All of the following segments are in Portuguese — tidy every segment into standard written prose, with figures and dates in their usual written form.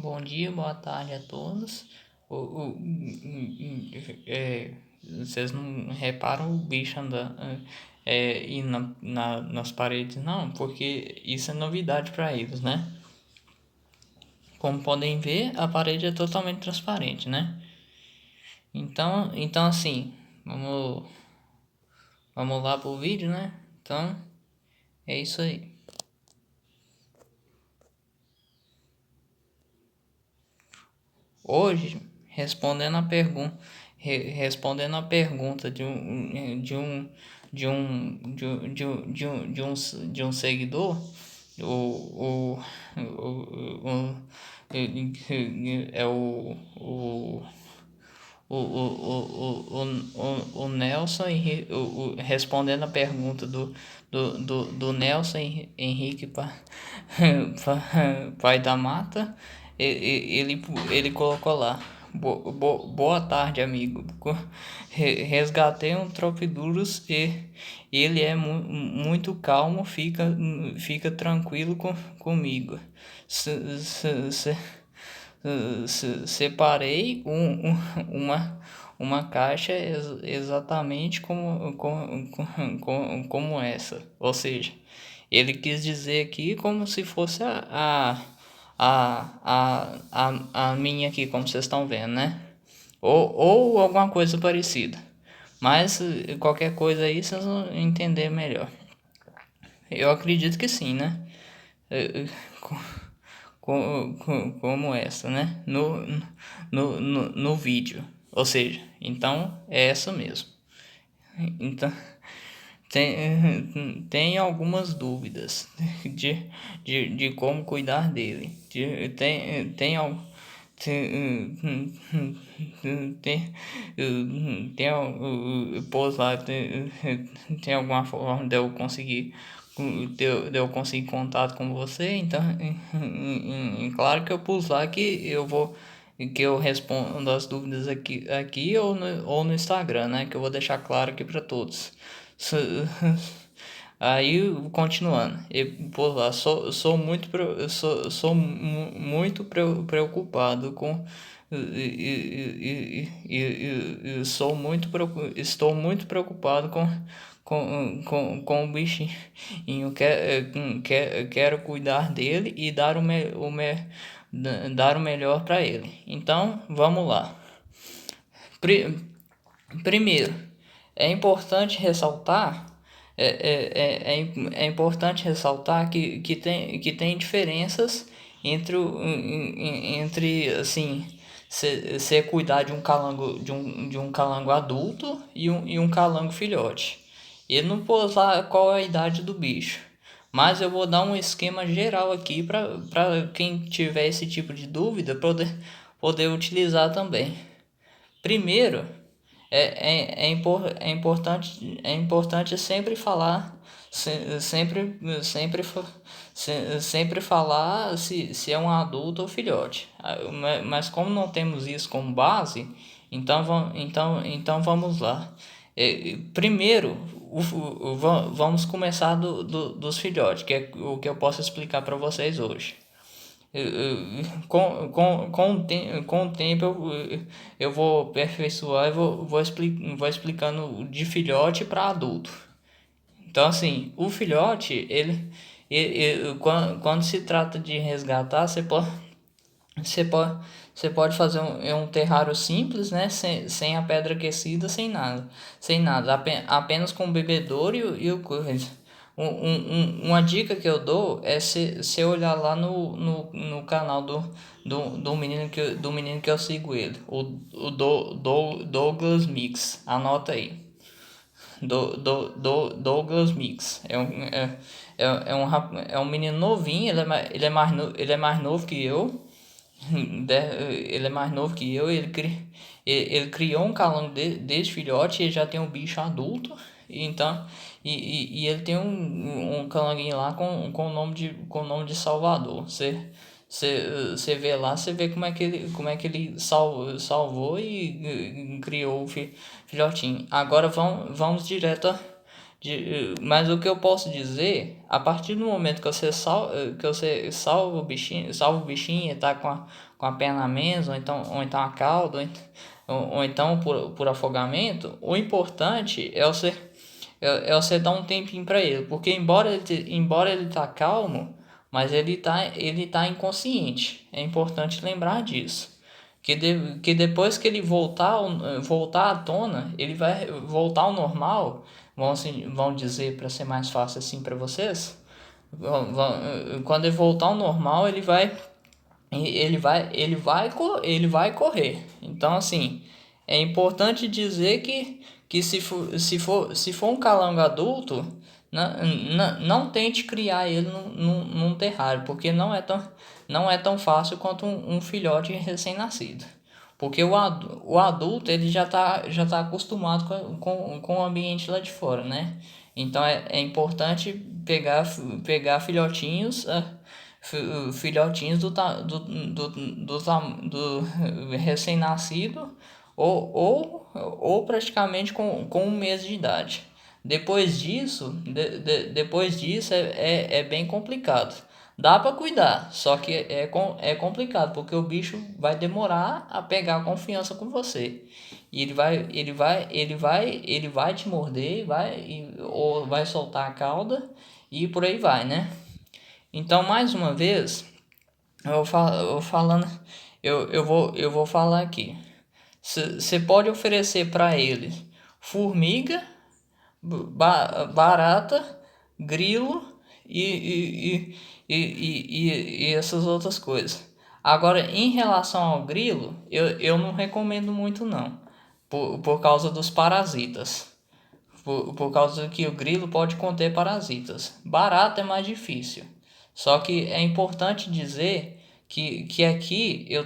Bom dia, boa tarde a todos. Vocês não reparam o bicho andando indo nas paredes, não? Porque isso é novidade para eles, né? Como podem ver, a parede é totalmente transparente, né? Então assim, vamos lá pro vídeo, né? Então, é isso aí. Hoje, respondendo a pergunta de um seguidor, o, o, o, é o Nelson Henrique, respondendo a pergunta do Nelson Henrique Pai da Mata, ele colocou lá. Boa tarde, amigo. Resgatei um Tropidurus e ele é muito calmo, fica tranquilo comigo. Separei uma caixa exatamente como essa. Ou seja, ele quis dizer aqui como se fosse a minha aqui, como vocês estão vendo, né? Ou alguma coisa parecida. Mas qualquer coisa aí vocês vão entender melhor. Eu acredito que sim, né? Como essa, né? No vídeo. Ou seja, então é essa mesmo. Então tem algumas dúvidas de como cuidar dele. Pôs lá, tem alguma forma de eu conseguir contato com você, então claro que eu pus lá que eu respondo as dúvidas aqui ou no Instagram, né, que eu vou deixar claro aqui para todos. Aí, continuando, pô, lá, muito preocupado com estou muito preocupado com o bichinho. Quero cuidar dele e dar o melhor para ele. Então, vamos lá. Primeiro, é importante ressaltar importante ressaltar que tem diferenças entre assim ser cuidar de um calango de um calango adulto e um calango filhote. Ele não pôs lá qual é a idade do bicho, mas eu vou dar um esquema geral aqui para quem tiver esse tipo de dúvida poder utilizar também. Primeiro, é importante sempre falar, sempre falar se é um adulto ou filhote. Mas como não temos isso como base, então vamos lá. Primeiro, vamos começar dos filhotes, que é o que eu posso explicar para vocês hoje. Com o tempo eu vou aperfeiçoar e vou explicando de filhote para adulto. Então assim, o filhote, quando se trata de resgatar, você pode, você pode fazer um terrário simples, né? Sem a pedra aquecida, sem nada, apenas com o bebedouro e o coisa. Uma dica que eu dou é se olhar lá no canal do menino que eu sigo ele, Douglas Mix, anota aí. Douglas Mix. É um menino novinho, ele é mais novo que eu. Ele é mais novo que eu. Ele criou um calango desde filhote. Ele já tem um bicho adulto. Então, e ele tem um calanguinho lá com o nome de Salvador. Você vê lá, você vê como é que ele salvou e criou o filhotinho. Agora vamos direto Mas o que eu posso dizer, a partir do momento que você salva o bichinho e tá com a perna a menos, ou então a cauda, ou então por afogamento, o importante é você dar um tempinho para ele, porque embora ele tá calmo, mas ele tá inconsciente. É importante lembrar disso. Que depois que ele voltar à tona, ele vai voltar ao normal, vão dizer para ser mais fácil assim para vocês. Quando ele voltar ao normal, ele vai correr. Então assim, é importante dizer que se for um calango adulto, não tente criar ele num terrário, porque não é tão fácil quanto um filhote recém-nascido. Porque o adulto ele já tá acostumado com o ambiente lá de fora, né? Então é importante pegar filhotinhos do recém-nascido ou praticamente com um mês de idade. Depois disso é bem complicado. Dá para cuidar, só que é complicado, porque o bicho vai demorar a pegar confiança com você. E ele vai te morder, ou vai soltar a cauda e por aí vai, né? Então, mais uma vez, eu falando, eu vou falar aqui. Você pode oferecer para ele formiga, barata, grilo e essas outras coisas. Agora, em relação ao grilo, eu não recomendo muito não, por causa dos parasitas. Por causa que o grilo pode conter parasitas. Barata é mais difícil. Só que é importante dizer que aqui eu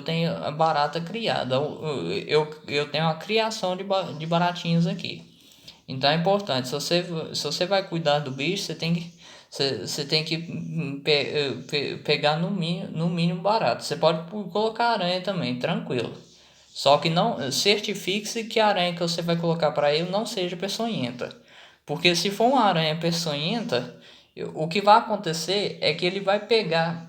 tenho a barata criada. Eu tenho a criação de baratinhos aqui. Então é importante. Se você vai cuidar do bicho, você tem que pegar no mínimo barato. Você pode colocar aranha também, tranquilo. Só que não certifique-se que a aranha que você vai colocar para ele não seja peçonhenta. Porque se for uma aranha peçonhenta, o que vai acontecer é que ele vai pegar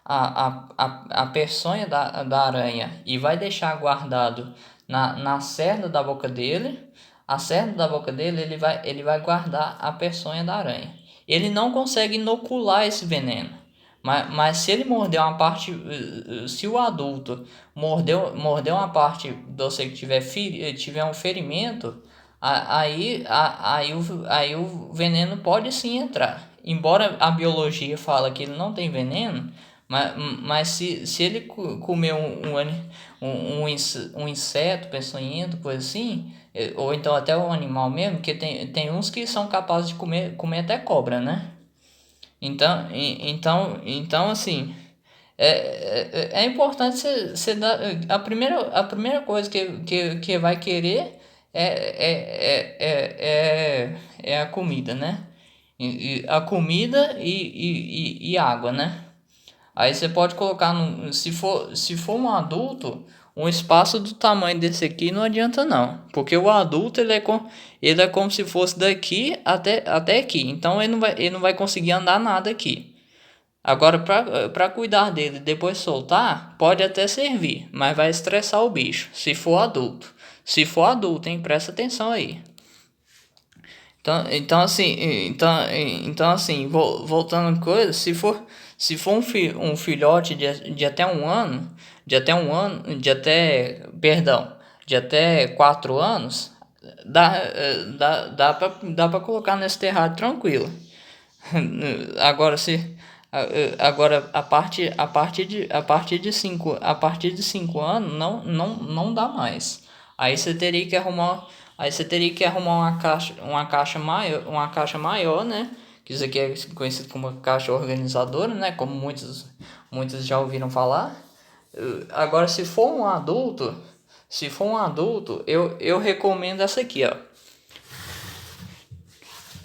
a peçonha da aranha e vai deixar guardado na cerda da boca dele. A cerda da boca dele ele vai guardar a peçonha da aranha. Ele não consegue inocular esse veneno. Mas se ele morder uma parte, se o adulto mordeu uma parte de você que tiver um ferimento, aí o veneno pode sim entrar. Embora a biologia fala que ele não tem veneno, mas se ele comer um inseto peçonhento, coisa assim, ou então até um animal mesmo, que tem uns que são capazes de comer até cobra, né? Então assim, é importante você dar. A primeira coisa que vai querer é a comida, né? A comida e água, né? Aí você pode colocar, se for um adulto, um espaço do tamanho desse aqui não adianta não. Porque o adulto ele é como se fosse daqui até aqui. Então ele não vai conseguir andar nada aqui. Agora, para cuidar dele e depois soltar, pode até servir, mas vai estressar o bicho, se for adulto. Se for adulto, hein? Presta atenção aí. Então assim, voltando a coisa, se for um filhote de até um ano, de até 4 anos, dá pra colocar nesse terrário tranquilo. Agora se agora a partir de 5 anos não dá mais. Aí você teria que arrumar uma caixa maior, né? Que isso aqui é conhecido como caixa organizadora, né? Como muitos já ouviram falar. Agora se for um adulto, eu recomendo essa aqui, ó.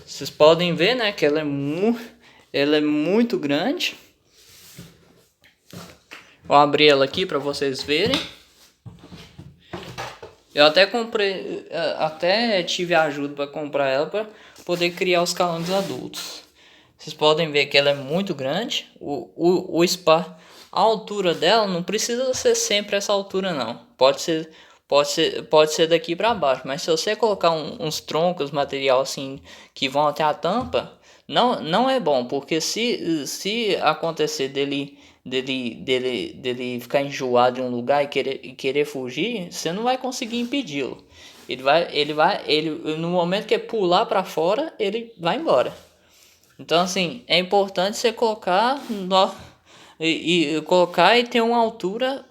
Vocês podem ver, né, que ela é muito grande. Vou abrir ela aqui para vocês verem. Eu até comprei, até tive ajuda para comprar ela para poder criar os calangos adultos. Vocês podem ver que ela é muito grande. O spa, a altura dela não precisa ser sempre essa altura não. Pode ser daqui para baixo. Mas se você colocar uns troncos, material assim que vão até a tampa, não é bom, porque se acontecer dele ficar enjoado em um lugar e querer fugir, você não vai conseguir impedi-lo. Ele no momento que ele pular para fora, ele vai embora. Então, assim, é importante você colocar colocar e ter uma altura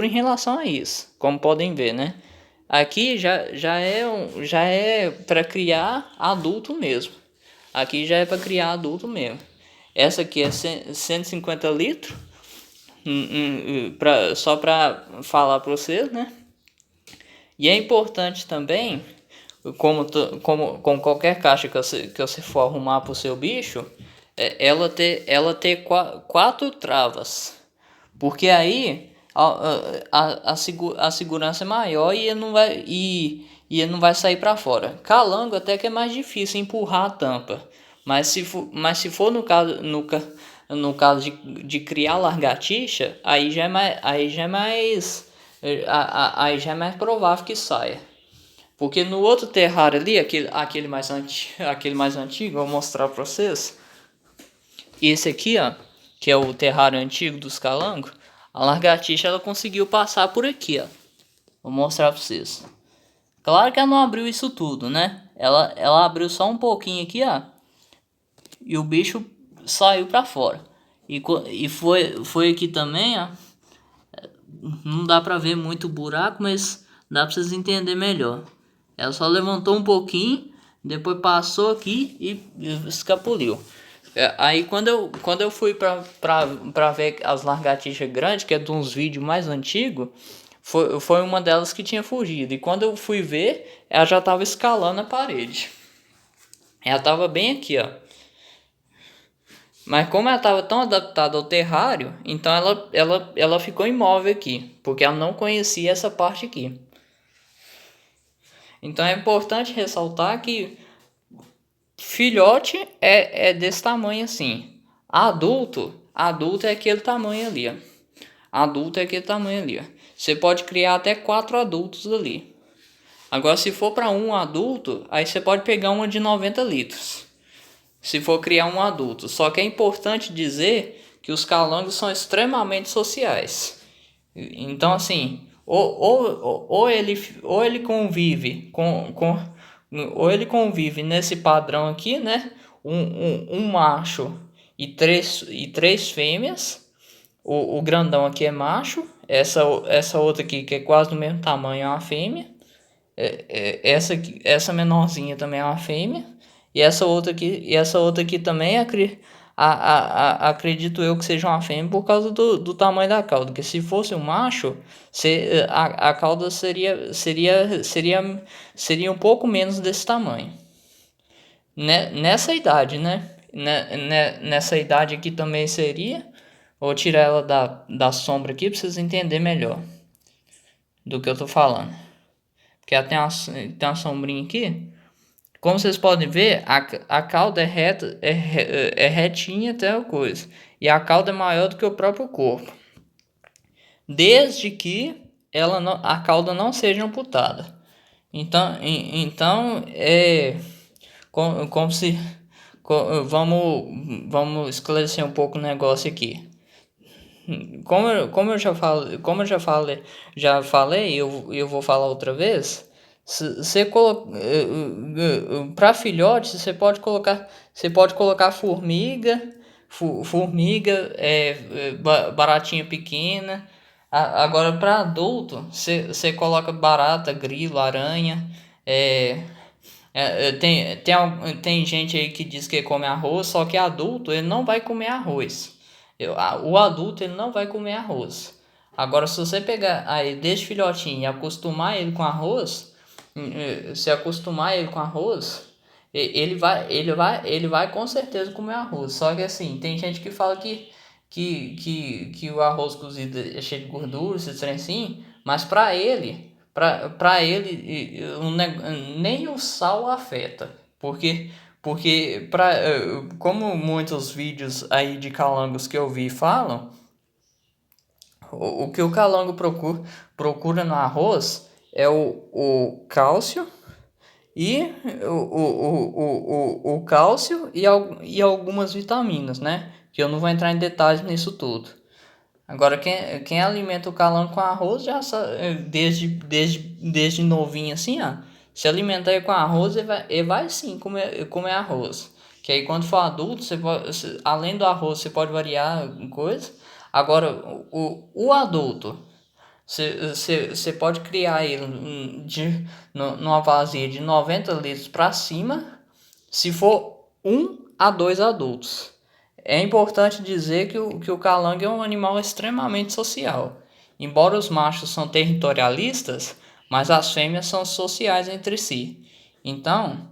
em relação a isso, como podem ver, né? Aqui já é para criar adulto mesmo. Aqui já é para criar adulto mesmo. Essa aqui é 150 litros. Só para falar para vocês, né? E é importante também, como qualquer caixa que você for arrumar para o seu bicho, ela ter quatro travas. Porque aí a segurança é maior e ele não vai sair para fora. Calango até que é mais difícil empurrar a tampa. Mas se for no caso de criar lagartixa, aí já é mais provável que saia. Porque no outro terrário ali, aquele mais antigo, eu vou mostrar para vocês. Esse aqui, ó, que é o terrário antigo dos calangos, a lagartixa ela conseguiu passar por aqui, ó. Vou mostrar para vocês. Claro que ela não abriu isso tudo, né? Ela abriu só um pouquinho aqui, ó. E o bicho saiu para fora. E foi aqui também, ó. Não dá para ver muito buraco, mas dá para vocês entenderem melhor. Ela só levantou um pouquinho, depois passou aqui e escapuliu. Aí quando eu fui pra ver as lagartixas grandes, que é de uns vídeos mais antigos, foi uma delas que tinha fugido. E quando eu fui ver, ela já tava escalando a parede. Ela tava bem aqui, ó. Mas como ela tava tão adaptada ao terrário, então ela ficou imóvel aqui, porque ela não conhecia essa parte aqui. Então é importante ressaltar que filhote é desse tamanho assim. Adulto é aquele tamanho ali, ó. Adulto é aquele tamanho ali, ó. Você pode criar até 4 adultos ali. Agora, se for para um adulto, aí você pode pegar uma de 90 litros. Se for criar um adulto. Só que é importante dizer que os calangos são extremamente sociais. Então, assim, ou ele convive ou ele convive nesse padrão aqui, né? Um macho e três fêmeas. O grandão aqui é macho. Essa outra aqui, que é quase do mesmo tamanho, é uma fêmea. Essa menorzinha também é uma fêmea. E essa outra aqui também acredito eu que seja uma fêmea por causa do tamanho da cauda. Porque se fosse um macho, a cauda seria um pouco menos desse tamanho. Nessa idade, né? Nessa idade aqui também seria. Vou tirar ela da sombra aqui para vocês entenderem melhor do que eu tô falando. Porque ela tem uma sombrinha aqui. Como vocês podem ver, a cauda é reta, é retinha até a coisa. E a cauda é maior do que o próprio corpo. Desde que a cauda não seja amputada. Então como se... Vamos esclarecer um pouco o negócio aqui. Como eu já falei, eu vou falar outra vez. Para filhote, você pode colocar formiga, baratinha pequena. Agora para adulto, você coloca barata, grilo, aranha. Tem gente aí que diz que come arroz, só que adulto ele não vai comer arroz. O adulto ele não vai comer arroz. Agora, se você pegar aí desde filhotinho e acostumar ele com arroz, se acostumar ele com arroz, ele vai com certeza comer arroz. Só que assim, tem gente que fala que o arroz cozido é cheio de gordura, esse trem assim, mas para ele, para ele nem o sal afeta, porque como muitos vídeos aí de calangos que eu vi falam, o que o calango procura no arroz é o cálcio e o cálcio e algumas vitaminas, né? Que eu não vou entrar em detalhes nisso tudo. Agora, quem alimenta o calango com arroz já desde novinho assim, ó. Se alimentar com arroz, ele vai sim comer arroz. Que aí quando for adulto, além do arroz, você pode variar coisa. Agora, o adulto, você pode criar ele numa vasilha de 90 litros para cima, se for 1 a 2 adultos. É importante dizer que o calango é um animal extremamente social. Embora os machos são territorialistas, mas as fêmeas são sociais entre si. Então,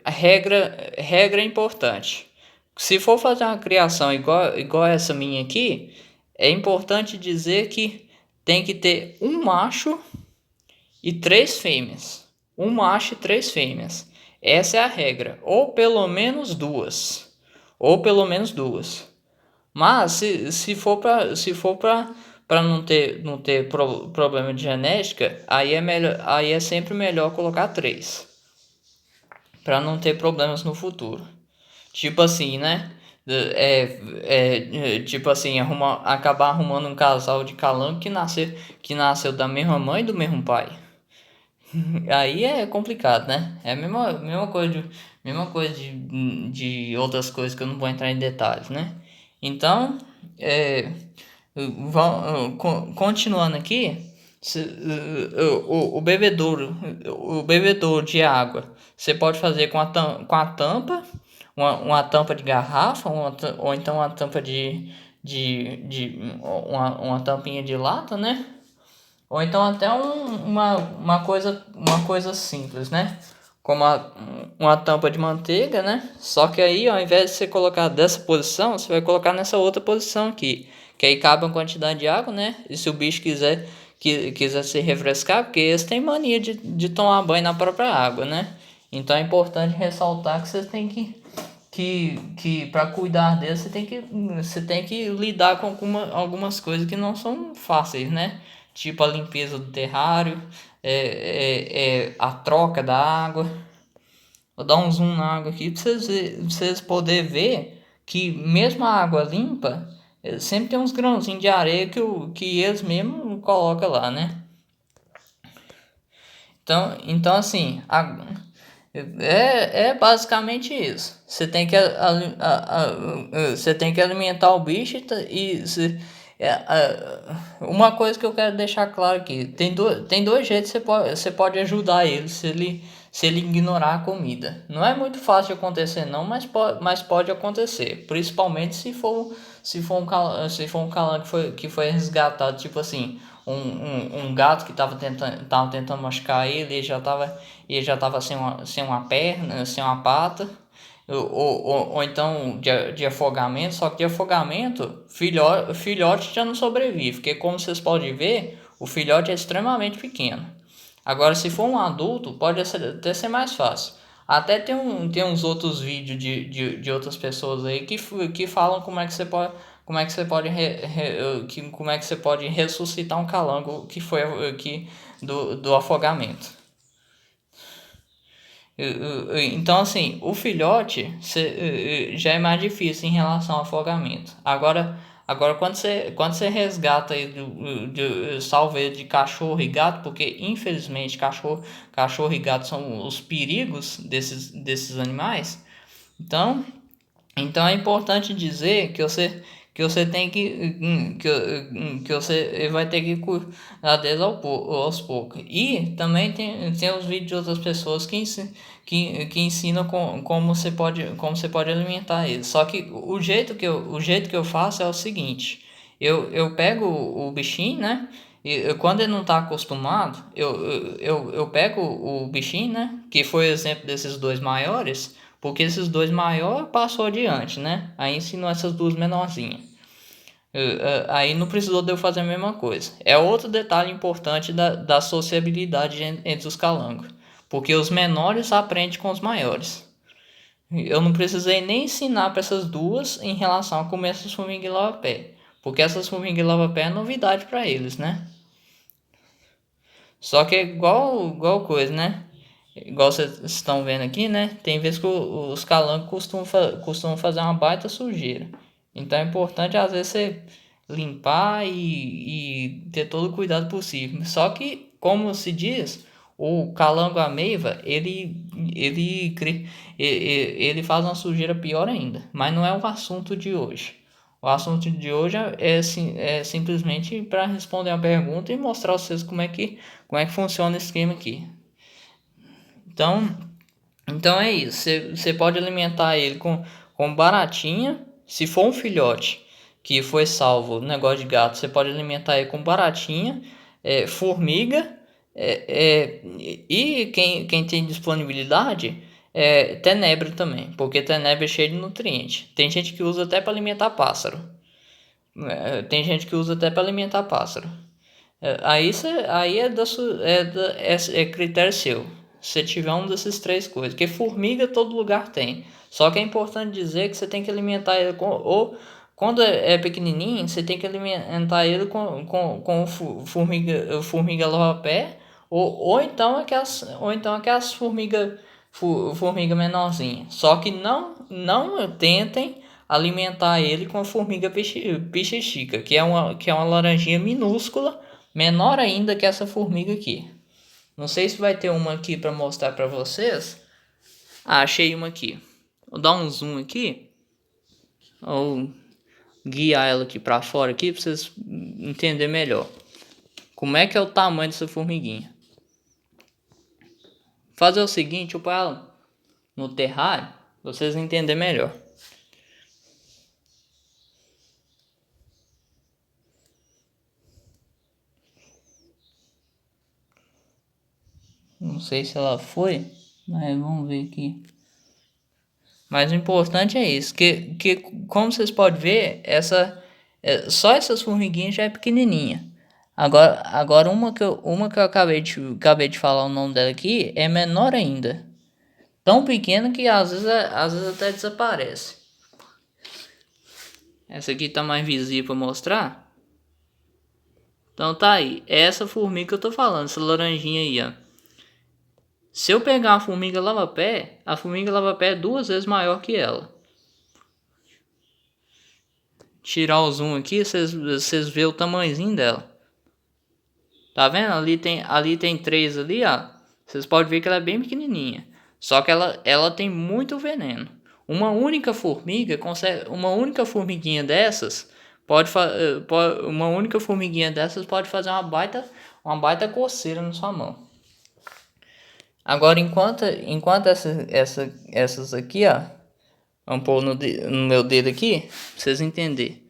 regra importante. Se for fazer uma criação igual essa minha aqui, é importante dizer que tem que ter um macho e 3 fêmeas. Um macho e 3 fêmeas. Essa é a regra. Ou pelo menos duas. Ou pelo menos duas. Mas se for para não ter problema de genética, aí é sempre melhor colocar 3. Para não ter problemas no futuro. Tipo assim, né? Tipo assim, acabar arrumando um casal de calango que nasceu da mesma mãe e do mesmo pai. Aí é complicado, né? É a mesma coisa de outras coisas que eu não vou entrar em detalhes, né? Então, continuando aqui, o bebedouro de água você pode fazer com a tampa, uma tampa de garrafa, ou então uma tampa uma tampinha de lata, né? Ou então até uma coisa simples, né? Como uma tampa de manteiga, né? Só que aí, ao invés de você colocar dessa posição, você vai colocar nessa outra posição aqui. Que aí cabe uma quantidade de água, né? E se o bicho quiser se refrescar, porque eles têm mania de tomar banho na própria água, né? Então é importante ressaltar que você tem que para cuidar deles, você tem que lidar com algumas coisas que não são fáceis, né? Tipo a limpeza do terrário, a troca da água. Vou dar um zoom na água aqui para vocês poderem ver que mesmo a água limpa, sempre tem uns grãozinhos de areia que eles mesmos colocam lá, né? Então assim, é basicamente isso. Você tem que alimentar o bicho uma coisa que eu quero deixar claro aqui. Tem dois jeitos que você pode ajudar ele se ele ignorar a comida. Não é muito fácil de acontecer não, mas pode acontecer. Principalmente se for um calango que foi resgatado, tipo assim, um gato que tava tentando machucar ele, ele já tava sem uma perna, sem uma pata, ou então de afogamento. Só que de afogamento, filhote já não sobrevive, porque como vocês podem ver, o filhote é extremamente pequeno. Agora, se for um adulto, pode até ser mais fácil. Até tem uns outros vídeos de outras pessoas aí que falam como é que você pode ressuscitar um calango que foi aqui do afogamento. Então, assim, o filhote já é mais difícil em relação ao afogamento. Agora quando você resgata aí salva ele de cachorro e gato, porque infelizmente cachorro e gato são os perigos desses animais. Então é importante dizer que você tem que você vai ter que cuidar deles aos poucos. E também tem os vídeos de outras pessoas que ensinam como você pode alimentar eles. Só que o jeito que eu faço é o seguinte: eu pego o bichinho, né? E quando ele não está acostumado, eu pego o bichinho, né? Que foi o exemplo desses dois maiores, porque esses dois maiores passou adiante, né? Aí ensinou essas duas menorzinhas. Aí não precisou de eu fazer a mesma coisa. É outro detalhe importante da sociabilidade entre os calangos. Porque os menores aprendem com os maiores. Eu não precisei nem ensinar para essas duas em relação a comer essas formigas de lava-pé. Porque essas formigas de lava-pé é novidade para eles, né? Só que é igual coisa, né? Igual vocês estão vendo aqui, né? Tem vezes que os calangos costumam fazer uma baita sujeira. Então é importante às vezes você limpar e ter todo o cuidado possível. Só que, como se diz, o calango ameiva, ele faz uma sujeira pior ainda. Mas não é o assunto de hoje. O assunto de hoje é simplesmente para responder a pergunta e mostrar a vocês como é que funciona esse esquema aqui. Então, então é isso. Você pode alimentar ele com baratinha. Se for um filhote que foi salvo no negócio de gato, você pode alimentar ele com baratinha, formiga, e quem tem disponibilidade, tenebra também, porque tenebra é cheio de nutriente. Tem gente que usa até para alimentar pássaro. Tem gente que usa até para alimentar pássaro. Aí é critério seu. Se tiver um desses três coisas. Porque formiga todo lugar tem. Só que é importante dizer que você tem que alimentar ele ou quando é pequenininho, você tem que alimentar ele com formiga lava-pé, ou então aquelas formiga menorzinha. Só que não tentem alimentar ele com a formiga pichichica, que é uma laranjinha minúscula, menor ainda que essa formiga aqui. Não sei se vai ter uma aqui para mostrar para vocês. Achei uma aqui. Vou dar um zoom aqui, ou guiar ela aqui para fora aqui para vocês entenderem melhor como é que é o tamanho dessa formiguinha. Fazer o seguinte, eu pôr ela no terrário para vocês entenderem melhor. Não sei se ela foi, mas vamos ver aqui. Mas o importante é isso, que como vocês podem ver, só essas formiguinhas já é pequenininha. Agora uma que eu acabei de falar o nome dela aqui é menor ainda. Tão pequena que às vezes até desaparece. Essa aqui tá mais visível para mostrar. Então tá aí, é essa formiga que eu tô falando, essa laranjinha aí, ó. Se eu pegar a formiga lava-pé é 2 vezes maior que ela. Tirar o zoom aqui, vocês vê o tamanhozinho dela. Tá vendo? Ali tem 3 ali, ó. Vocês podem ver que ela é bem pequenininha. Só que ela tem muito veneno. Uma única formiguinha dessas pode fazer uma baita coceira na sua mão. Agora, enquanto essas aqui, ó, vamos pôr no meu dedo aqui, pra vocês entenderem.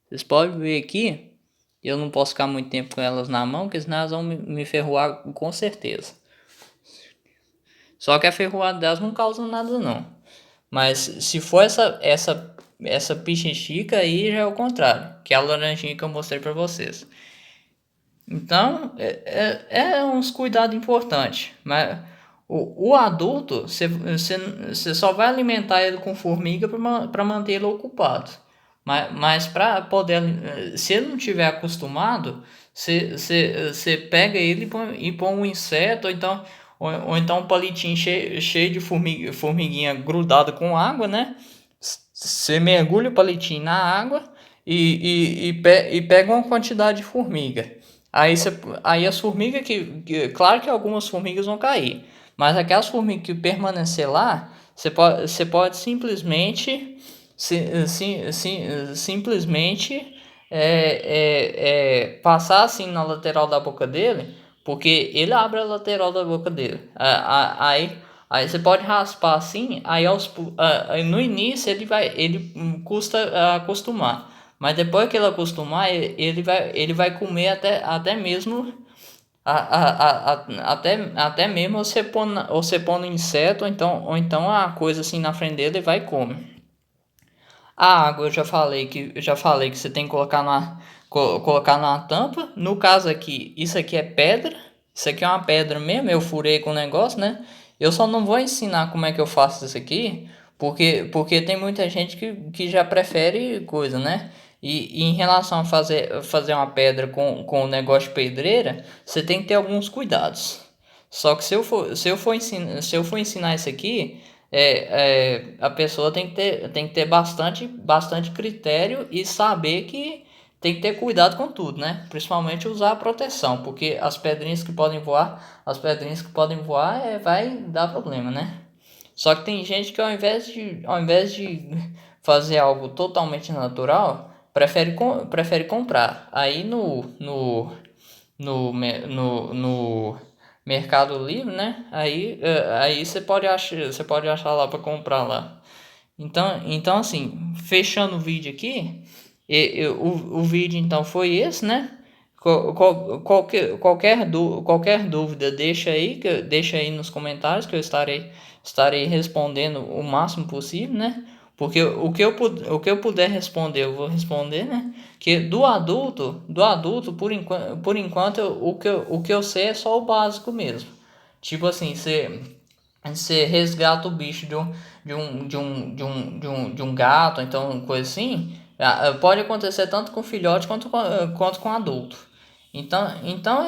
Vocês podem ver aqui, eu não posso ficar muito tempo com elas na mão, porque senão elas vão me ferroar com certeza. Só que a ferroada delas não causa nada não. Mas se for essa pichichica aí já é o contrário, que é a laranjinha que eu mostrei pra vocês. Então, é uns cuidados importantes. Mas o adulto, você só vai alimentar ele com formiga para manter ele ocupado. Mas para poder, se ele não tiver acostumado, você pega ele e põe um inseto, ou então um palitinho cheio de formiguinha grudada com água, né? Você mergulha o palitinho na água e pega uma quantidade de formiga. Aí as formigas claro que algumas formigas vão cair, mas aquelas formigas que permanecer lá, você pode simplesmente passar assim na lateral da boca dele, porque ele abre a lateral da boca dele. Aí você pode raspar assim, aí no início ele custa acostumar. Mas depois que ele acostumar, ele vai comer até mesmo Até mesmo você põe no inseto, ou então a coisa assim na frente dele e vai e come. A água eu já falei que você tem que colocar numa tampa. No caso aqui, isso aqui é pedra. Isso aqui é uma pedra mesmo, eu furei com o negócio, né? Eu só não vou ensinar como é que eu faço isso aqui, porque tem muita gente que já prefere coisa, né? E em relação a fazer uma pedra com o negócio de pedreira, você tem que ter alguns cuidados. Só que se eu for ensinar isso aqui, a pessoa tem que ter bastante critério e saber que tem que ter cuidado com tudo, né? Principalmente usar a proteção, porque as pedrinhas que podem voar vai dar problema, né? Só que tem gente que ao invés de fazer algo totalmente natural, prefere comprar. Aí no Mercado Livre, né? Aí você pode achar lá para comprar lá. Então assim, fechando o vídeo aqui, o vídeo então foi esse, né? Qualquer dúvida deixa aí nos comentários que eu estarei respondendo o máximo possível, né? Porque o que eu puder responder, eu vou responder, né? Que do adulto por enquanto o que eu sei é só o básico mesmo. Tipo assim, você resgata o bicho de um gato, então coisa assim, pode acontecer tanto com filhote quanto com adulto. Então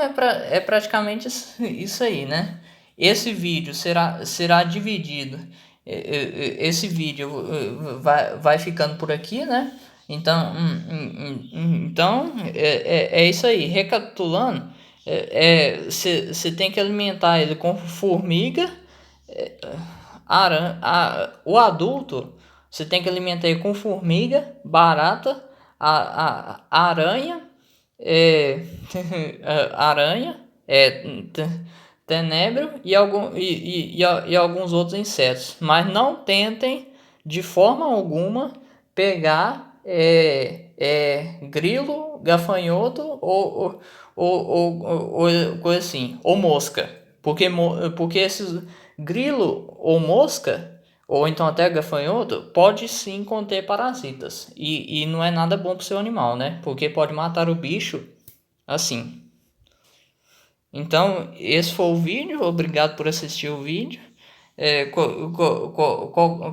é praticamente isso aí, né? Esse vídeo será dividido. Esse vídeo vai ficando por aqui, né? Então é isso aí. Recapitulando, você tem que alimentar ele com formiga, o adulto, você tem que alimentar ele com formiga, barata, aranha, é, aranha, tenebro e alguns outros insetos. Mas não tentem de forma alguma pegar grilo, gafanhoto ou coisa assim, ou mosca. Porque esses grilo ou mosca, ou então até gafanhoto, pode sim conter parasitas. E não é nada bom para o seu animal, né? Porque pode matar o bicho assim. Então, esse foi o vídeo. Obrigado por assistir o vídeo.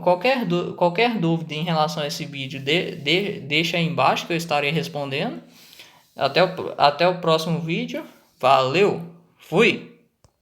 Qualquer dúvida em relação a esse vídeo, deixa aí embaixo que eu estarei respondendo. Até o próximo vídeo. Valeu! Fui!